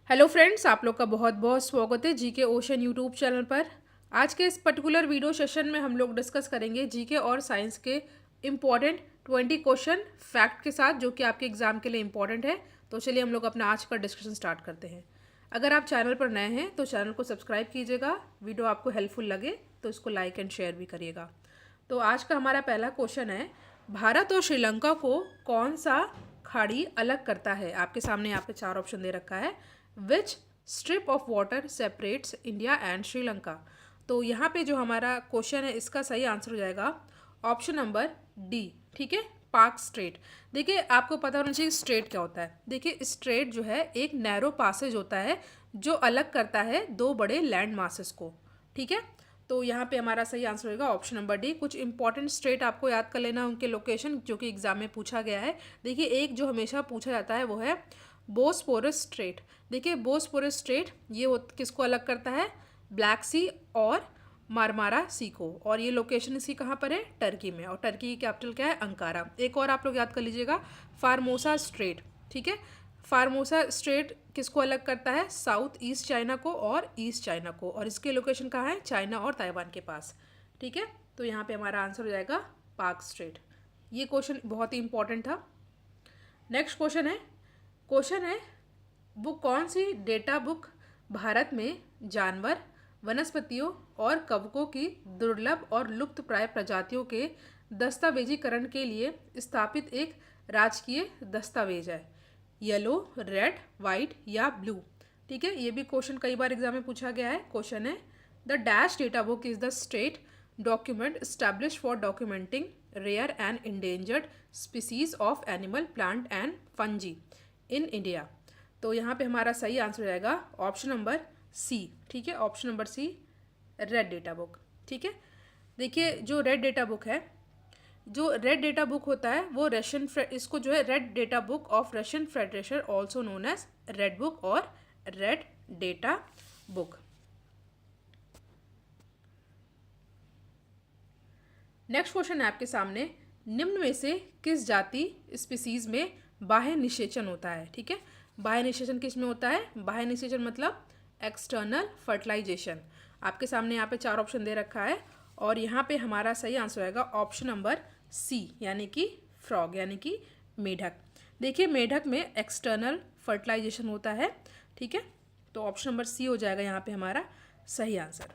Hello friends, आप लोग का बहुत बहुत स्वागत है जीके ओशन यूट्यूब चैनल पर। आज के इस पर्टिकुलर वीडियो सेशन में हम लोग डिस्कस करेंगे जीके और साइंस के इम्पॉर्टेंट 20 क्वेश्चन फैक्ट के साथ, जो कि आपके एग्जाम के लिए इम्पॉर्टेंट है। तो चलिए हम लोग अपना आज का डिस्कशन स्टार्ट करते हैं। अगर आप चैनल पर नए हैं तो चैनल को सब्सक्राइब कीजिएगा। वीडियो आपको हेल्पफुल लगे तो इसको लाइक एंड शेयर भी करिएगा। तो आज का हमारा पहला क्वेश्चन है, भारत और श्रीलंका को कौन सा खाड़ी अलग करता है? आपके सामने यहाँ पे 4 ऑप्शन दे रखा है। Which strip of water separates India and Sri Lanka? तो यहाँ पे जो हमारा क्वेश्चन है इसका सही आंसर हो जाएगा ऑप्शन नंबर डी। ठीक है, पाक स्ट्रेट। देखिए, आपको पता होना चाहिए स्ट्रेट क्या होता है। देखिए, स्ट्रेट जो है एक नैरो पासेज होता है जो अलग करता है दो बड़े लैंड मासेस को। ठीक है, तो यहाँ पे हमारा सही आंसर होगा ऑप्शन नंबर डी। कुछ इंपॉर्टेंट स्ट्रेट आपको याद कर लेना, उनके लोकेशन जो कि एग्जाम में पूछा गया है। देखिए, एक जो हमेशा पूछा जाता है वो है बोस्पोरस स्ट्रेट। देखिए, बोस्पोरस स्ट्रेट ये किसको अलग करता है? ब्लैक सी और मारमारा सी को। और ये लोकेशन इसकी कहाँ पर है? टर्की में। और टर्की की कैपिटल क्या है? अंकारा। एक और आप लोग याद कर लीजिएगा, फार्मोसा स्ट्रेट। ठीक है, फार्मोसा स्ट्रेट किसको अलग करता है? साउथ ईस्ट चाइना को और ईस्ट चाइना को। और इसके लोकेशन कहाँ है? चाइना और ताइवान के पास। ठीक है, तो यहाँ पे हमारा आंसर हो जाएगा पाक स्ट्रेट। ये क्वेश्चन बहुत ही इंपॉर्टेंट था। नेक्स्ट क्वेश्चन है वो कौन सी डेटा बुक भारत में जानवर, वनस्पतियों और कवकों की दुर्लभ और लुप्तप्राय प्रजातियों के दस्तावेजीकरण के लिए स्थापित एक राजकीय दस्तावेज है? येलो, रेड, वाइट या ब्लू? ठीक है, ये भी क्वेश्चन कई बार एग्जाम में पूछा गया है। क्वेश्चन है, the dash data book is the state document establish for documenting rare and endangered species of animal, plant and fungi in India? तो यहाँ पे हमारा सही आंसर हो जाएगा ऑप्शन नंबर सी। ठीक है, option number C, red data book. ठीक है, देखिए जो रेड डेटा बुक होता है वो रशियन, इसको जो है red data book of Russian federation also known as red book और red data book. Next question है आपके सामने, निम्न में से किस जाति स्पीसीज में बाह्य निषेचन होता है? ठीक है, बाह्य निषेचन किस में होता है? बाह्य निषेचन मतलब एक्सटर्नल फर्टिलाइजेशन। आपके सामने यहाँ पे 4 ऑप्शन दे रखा है और यहाँ पे हमारा सही आंसर आएगा ऑप्शन नंबर सी, यानी कि फ्रॉग, यानी कि मेढक। देखिए, मेढक में एक्सटर्नल फर्टिलाइजेशन होता है। ठीक है, तो ऑप्शन नंबर सी हो जाएगा यहाँ पे हमारा सही आंसर।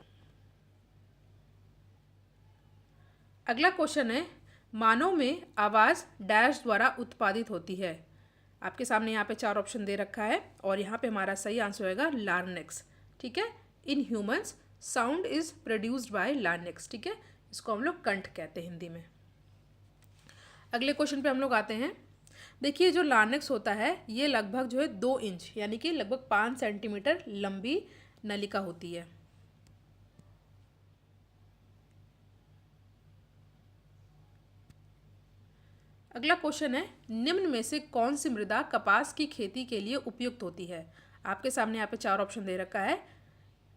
अगला क्वेश्चन है, मानव में आवाज़ डैश द्वारा उत्पादित होती है? आपके सामने यहाँ पे 4 ऑप्शन दे रखा है और यहाँ पे हमारा सही आंसर होएगा लार्नेक्स। ठीक है, in humans sound is produced by larynx. ठीक है, इसको हम लोग कंठ कहते हैं हिंदी में। अगले क्वेश्चन पे हम लोग आते हैं। देखिए, जो लार्नेक्स होता है ये लगभग जो है 2 इंच यानी कि लगभग 5 सेंटीमीटर लंबी नलिका होती है। अगला क्वेश्चन है, निम्न में से कौन सी मृदा कपास की खेती के लिए उपयुक्त होती है? आपके सामने यहाँ पे 4 ऑप्शन दे रखा है।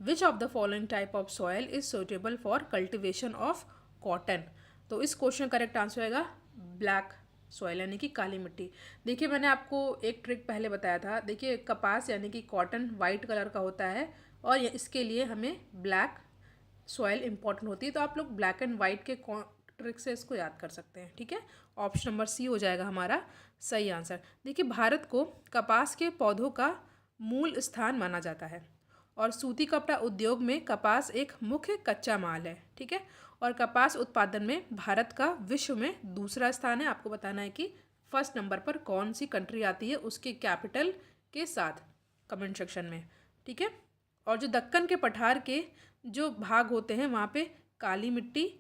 Which of the following type of soil is suitable for cultivation of cotton? तो इस क्वेश्चन का करेक्ट आंसर आएगा ब्लैक सॉयल, यानी कि काली मिट्टी। देखिए, मैंने आपको एक ट्रिक पहले बताया था। देखिए, कपास यानी कि कॉटन वाइट कलर का होता है और इसके लिए हमें ब्लैक सॉयल इंपॉर्टेंट होती है। तो आप लोग ब्लैक एंड वाइट के ट्रिक से इसको याद कर सकते हैं। ठीक है, ऑप्शन नंबर सी हो जाएगा हमारा सही आंसर। देखिए, भारत को कपास के पौधों का मूल स्थान माना जाता है और सूती कपड़ा उद्योग में कपास एक मुख्य कच्चा माल है। ठीक है, और कपास उत्पादन में भारत का विश्व में दूसरा स्थान है। आपको बताना है कि फर्स्ट नंबर पर कौन सी कंट्री आती है उसके कैपिटल के साथ कमेंट सेक्शन में। ठीक है, और जो दक्कन के पठार के जो भाग होते हैं वहाँ पे काली मिट्टी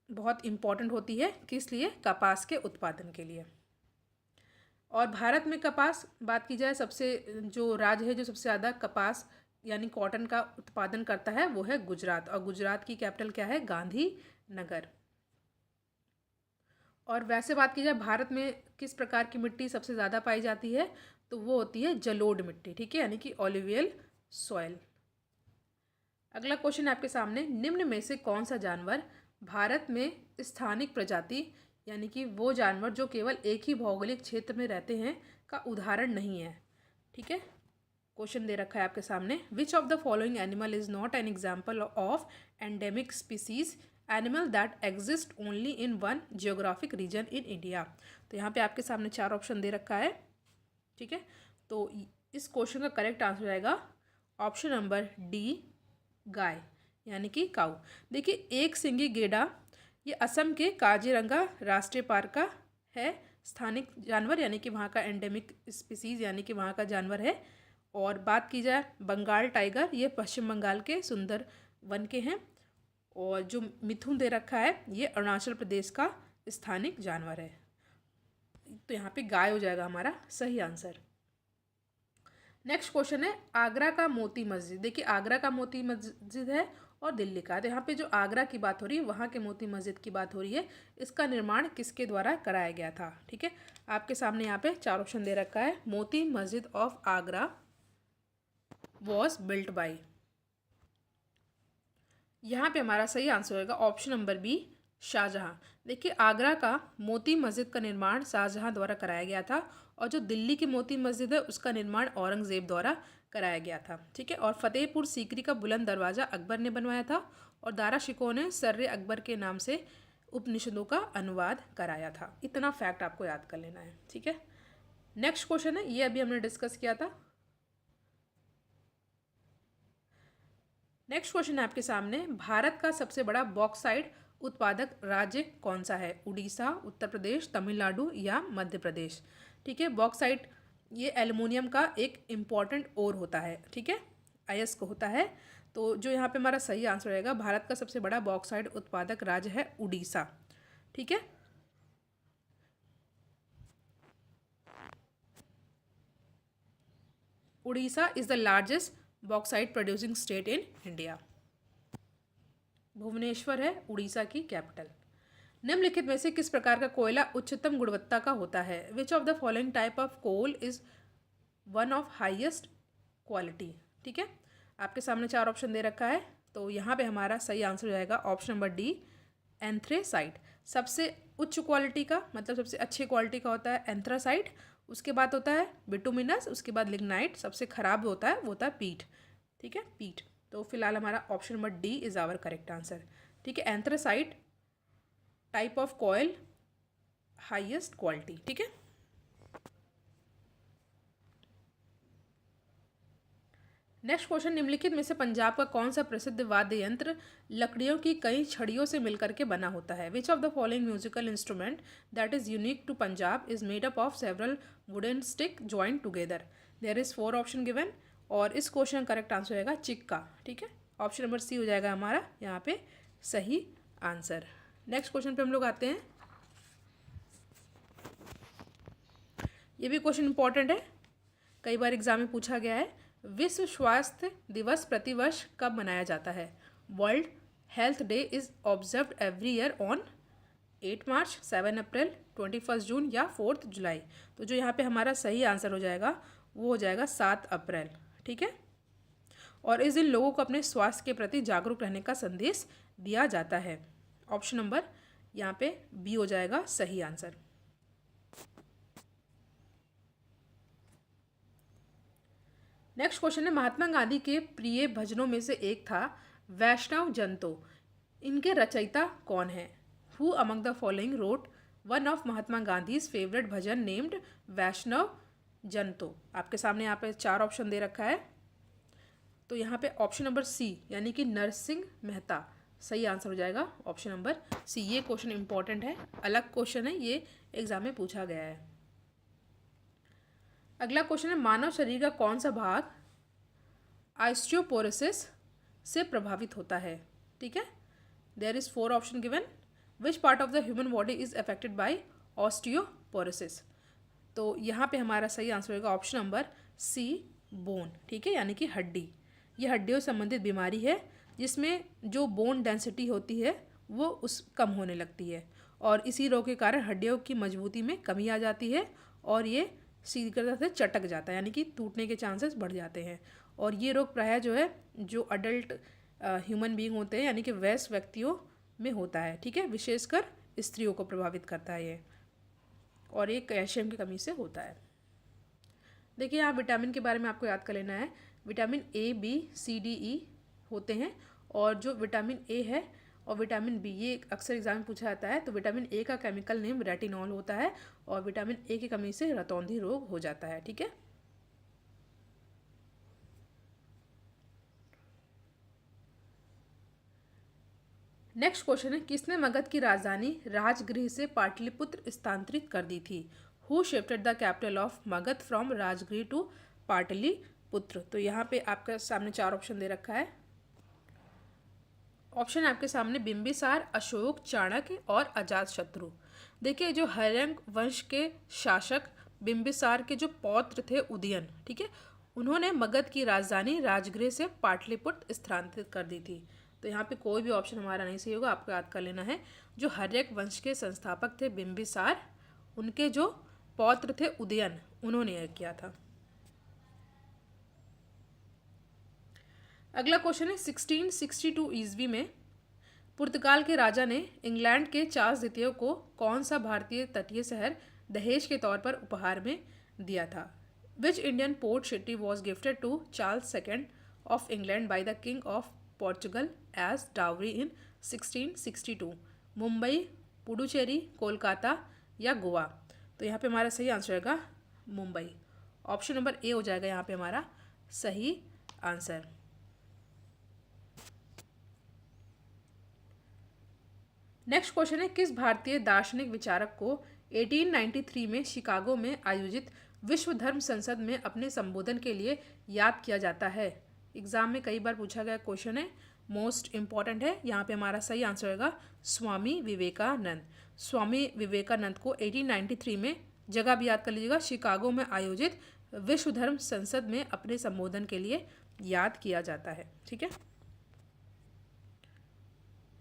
बहुत इम्पॉर्टेंट होती है, किस लिए? कपास के उत्पादन के लिए। और भारत में कपास बात की जाए, सबसे जो राज्य है जो सबसे ज़्यादा कपास यानी कॉटन का उत्पादन करता है वो है गुजरात। और गुजरात की कैपिटल क्या है? गांधीनगर। और वैसे बात की जाए भारत में किस प्रकार की मिट्टी सबसे ज़्यादा पाई जाती है, तो वो होती है जलोढ़ मिट्टी। ठीक है, यानी कि ऑलिवियल सॉइल। अगला क्वेश्चन आपके सामने, निम्न में से कौन सा जानवर भारत में स्थानिक प्रजाति यानी कि वो जानवर जो केवल एक ही भौगोलिक क्षेत्र में रहते हैं का उदाहरण नहीं है? ठीक है, क्वेश्चन दे रखा है आपके सामने, which of the following animal is not an example of endemic species animal that exist only in one geographic region in India. तो यहाँ पे आपके सामने 4 ऑप्शन दे रखा है, ठीक है। तो इस क्वेश्चन का करेक्ट आंसर हो जाएगा ऑप्शन नंबर डी, गाय यानी कि काऊ। देखिए, एक सिंगी गेंडा ये असम के काजीरंगा राष्ट्रीय पार्क का है स्थानिक जानवर, यानी कि वहाँ का एंडेमिक स्पीसीज यानी कि वहाँ का जानवर है। और बात की जाए बंगाल टाइगर, ये पश्चिम बंगाल के सुंदर वन के हैं। और जो मिथुन दे रखा है ये अरुणाचल प्रदेश का स्थानिक जानवर है। तो यहाँ पे गाय हो जाएगा हमारा सही आंसर। नेक्स्ट क्वेश्चन है आगरा का मोती मस्जिद। देखिए, आगरा का मोती मस्जिद है और दिल्ली का, तो यहाँ पे जो आगरा की बात हो रही है वहाँ के मोती मस्जिद की बात हो रही है। इसका निर्माण किसके द्वारा कराया गया था, ठीक है। आपके सामने यहाँ पे 4 ऑप्शन दे रखा है। Moti Masjid of Agra was built by, यहाँ पे हमारा सही आंसर होगा ऑप्शन नंबर बी, शाहजहाँ। देखिए, आगरा का मोती मस्जिद का निर्माण शाहजहाँ द्वारा कराया गया था और जो दिल्ली की मोती मस्जिद है उसका निर्माण औरंगजेब द्वारा कराया गया था, ठीक है। और फतेहपुर सीकरी का बुलंद दरवाज़ा अकबर ने बनवाया था और दारा शिकोह ने सर्रे अकबर के नाम से उपनिषदों का अनुवाद कराया था। इतना फैक्ट आपको याद कर लेना है, ठीक है। नेक्स्ट क्वेश्चन है, ये अभी हमने डिस्कस किया था। नेक्स्ट क्वेश्चन है आपके सामने, भारत का सबसे बड़ा बॉक्साइट उत्पादक राज्य कौन सा है? उड़ीसा, उत्तर प्रदेश, तमिलनाडु या मध्य प्रदेश, ठीक है। बॉक्साइट ये एल्युमिनियम का एक इम्पॉर्टेंट ओर होता है, ठीक है, अयस्क होता है। तो जो यहाँ पे हमारा सही आंसर रहेगा, भारत का सबसे बड़ा बॉक्साइट उत्पादक राज्य है उड़ीसा, ठीक है। Orissa is the largest bauxite producing state in India. Bhubaneswar है उड़ीसा की कैपिटल। निम्नलिखित में से किस प्रकार का कोयला उच्चतम गुणवत्ता का होता है? Which of the following type of coal is one of highest quality, ठीक है। आपके सामने 4 ऑप्शन दे रखा है, तो यहाँ पे हमारा सही आंसर हो जाएगा ऑप्शन नंबर डी, एंथ्रेसाइट। सबसे उच्च क्वालिटी का मतलब सबसे अच्छी क्वालिटी का होता है एंथ्रासाइट, उसके बाद होता है बिटुमिनस, उसके बाद लिग्नाइट, सबसे खराब होता है वो होता है पीट, ठीक है, पीट। तो फिलहाल हमारा option number D is our correct answer, ठीक है। Anthracite type of coal highest quality, ठीक है। नेक्स्ट क्वेश्चन, निम्नलिखित में से पंजाब का कौन सा प्रसिद्ध वाद्य यंत्र लकड़ियों की कई छड़ियों से मिलकर के बना होता है? Which of the following musical instrument that is unique to Punjab is made up of several wooden stick joint together? There is 4 option given और इस क्वेश्चन का करेक्ट आंसर होगा चिक्का, ठीक है। ऑप्शन नंबर सी हो जाएगा हमारा यहाँ पे सही आंसर। नेक्स्ट क्वेश्चन पे हम लोग आते हैं। ये भी क्वेश्चन इंपॉर्टेंट है, कई बार एग्जाम में पूछा गया है। विश्व स्वास्थ्य दिवस प्रतिवर्ष कब मनाया जाता है? World health day is observed every year on 8 मार्च, 7 अप्रैल, 21 जून या 4 जुलाई। तो जो यहाँ पे हमारा सही आंसर हो जाएगा वो हो जाएगा 7 अप्रैल, ठीक है। और इस दिन लोगों को अपने स्वास्थ्य के प्रति जागरूक रहने का संदेश दिया जाता है। ऑप्शन नंबर यहाँ पे बी हो जाएगा सही आंसर। नेक्स्ट क्वेश्चन है, महात्मा गांधी के प्रिय भजनों में से एक था वैष्णव जन तो, इनके रचयिता कौन है? Who among the following wrote one of Mahatma Gandhi's favourite bhajan named Vaishnav Jan तो? आपके सामने यहाँ पे 4 ऑप्शन दे रखा है, तो यहाँ पे ऑप्शन नंबर सी यानी कि नरसिंह मेहता सही आंसर हो जाएगा, ऑप्शन नंबर सी। ये क्वेश्चन इंपॉर्टेंट है, अलग क्वेश्चन है, ये एग्जाम में पूछा गया है। अगला क्वेश्चन है, मानव शरीर का कौन सा भाग ऑस्टियोपोरोसिस से प्रभावित होता है? ठीक है, there is 4 option given. Which part of the human body is affected by osteoporosis? तो यहाँ पे हमारा सही आंसर होगा ऑप्शन नंबर सी, बोन, ठीक है, यानी कि हड्डी। यह हड्डियों से संबंधित बीमारी है जिसमें जो बोन डेंसिटी होती है वो उस कम होने लगती है और इसी रोग के कारण हड्डियों की मजबूती में कमी आ जाती है और ये शीघ्रता से चटक जाता है, यानी कि टूटने के चांसेस बढ़ जाते हैं। और ये रोग प्रायः जो है जो अडल्ट ह्यूमन बीइंग होते हैं यानी कि वयस्क व्यक्तियों में होता है, ठीक है, विशेषकर स्त्रियों को प्रभावित करता है ये, और ये कैल्शियम की कमी से होता है। देखिए यहाँ विटामिन के बारे में आपको याद कर लेना है। Vitamin A, B, C, D, E होते हैं, और जो विटामिन ए है और विटामिन बी, ये अक्सर एग्जाम में पूछा जाता है। तो विटामिन ए का केमिकल नेम रेटिनॉल होता है, और विटामिन ए की कमी से रतौंधी रोग हो जाता है। ठीक है। नेक्स्ट क्वेश्चन है, किसने मगध की राजधानी राजगृह से पाटलिपुत्र स्थानांतरित कर दी थी? Who shifted the capital of Magadh from Rajgriha to Pataliputra? तो यहाँ पे आपके सामने 4 ऑप्शन दे रखा है। ऑप्शन आपके सामने बिंबिसार, अशोक, चाणक्य और अजातशत्रु। देखिए जो हर्यंक वंश के शासक बिंबिसार के जो पौत्र थे उदयन, ठीक है, उन्होंने मगध की राजधानी राजगृह से पाटलिपुत्र स्थानांतरित कर दी थी। तो यहाँ पे कोई भी ऑप्शन हमारा नहीं सही होगा, आपको याद कर लेना है। जो हर्यक वंश के संस्थापक थे बिंबिसार, उनके जो पौत्र थे उदयन, उन्होंने यह किया था। अगला क्वेश्चन है, 1662 ईस्वी में पुर्तगाल के राजा ने इंग्लैंड के चार्ल्स द्वितीय को कौन सा भारतीय तटीय शहर दहेज के तौर पर उपहार में दिया था? Which Indian port city was gifted to Charles second of England by the king of Portugal as dowry in 1662? Mumbai, Puducherry, Kolkata या गोवा? तो यहाँ पे हमारा सही आंसर होगा मुंबई। ऑप्शन नंबर ए हो जाएगा यहाँ पे हमारा सही आंसर। नेक्स्ट क्वेश्चन है, किस भारतीय दार्शनिक विचारक को 1893 में शिकागो में आयोजित विश्व धर्म संसद में अपने संबोधन के लिए याद किया जाता है? एग्जाम में कई बार पूछा गया क्वेश्चन है, मोस्ट इंपॉर्टेंट है। यहाँ पे हमारा सही आंसर होगा स्वामी विवेकानंद। स्वामी विवेकानंद को 1893 में, जगह भी याद कर लीजिएगा, शिकागो में आयोजित विश्व धर्म संसद में अपने संबोधन के लिए याद किया जाता है। ठीक है।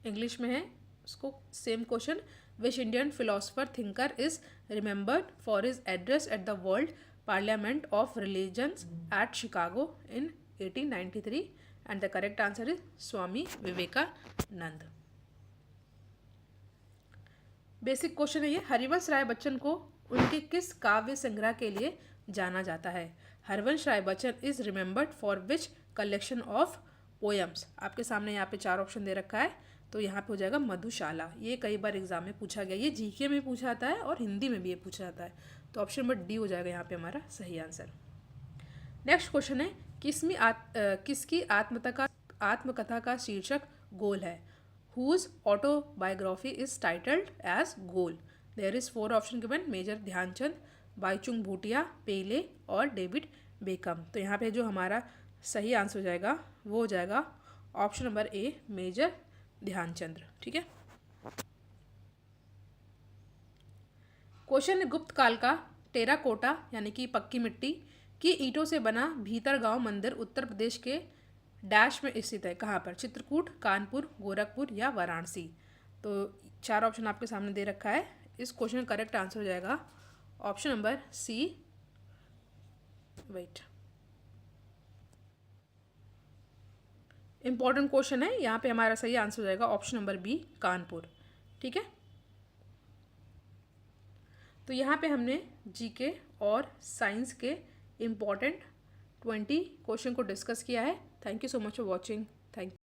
इंग्लिश में है उसको same question, which Indian philosopher thinker is remembered for his address at the world parliament of religions at Chicago in 1893? And the correct answer is Swami Vivekananda. Basic question है ये, हरिवंश राय बच्चन को उनके किस काव्य संग्रह के लिए जाना जाता है? Harivansh Rai Bachchan is remembered for which collection of poems? आपके सामने यहाँ पे 4 ऑप्शन दे रखा है, तो यहाँ पे हो जाएगा मधुशाला। ये कई बार एग्जाम में पूछा गया, ये जीके में पूछा जाता है और हिंदी में भी ये पूछा जाता है। तो ऑप्शन नंबर डी हो जाएगा यहाँ पे हमारा सही आंसर। नेक्स्ट क्वेश्चन है, किसकी आत्मकथा का शीर्षक गोल है? Whose autobiography is titled as goal? There is 4 option given, major Dhyan Chand, Bhaichung Bhutia, Pele और डेविड बेकम। तो यहाँ पे जो हमारा सही आंसर हो जाएगा वो हो जाएगा option number A, Major Dhyanchand. ठीक है। क्वेश्चन है, गुप्त काल का टेराकोटा यानी कि पक्की मिट्टी की ईंटों से बना भीतरगांव मंदिर उत्तर प्रदेश के डैश में स्थित है? कहाँ पर? चित्रकूट, कानपुर, गोरखपुर या वाराणसी? तो 4 ऑप्शन आपके सामने दे रखा है। इस क्वेश्चन का करेक्ट आंसर हो जाएगा option number C, wait, important question है, यहाँ पे हमारा सही आंसर हो जाएगा ऑप्शन नंबर बी, कानपुर। ठीक है। तो यहाँ पे हमने जीके और साइंस के इम्पॉर्टेंट 20 क्वेश्चन को डिस्कस किया है। Thank you so much for watching. Thank you.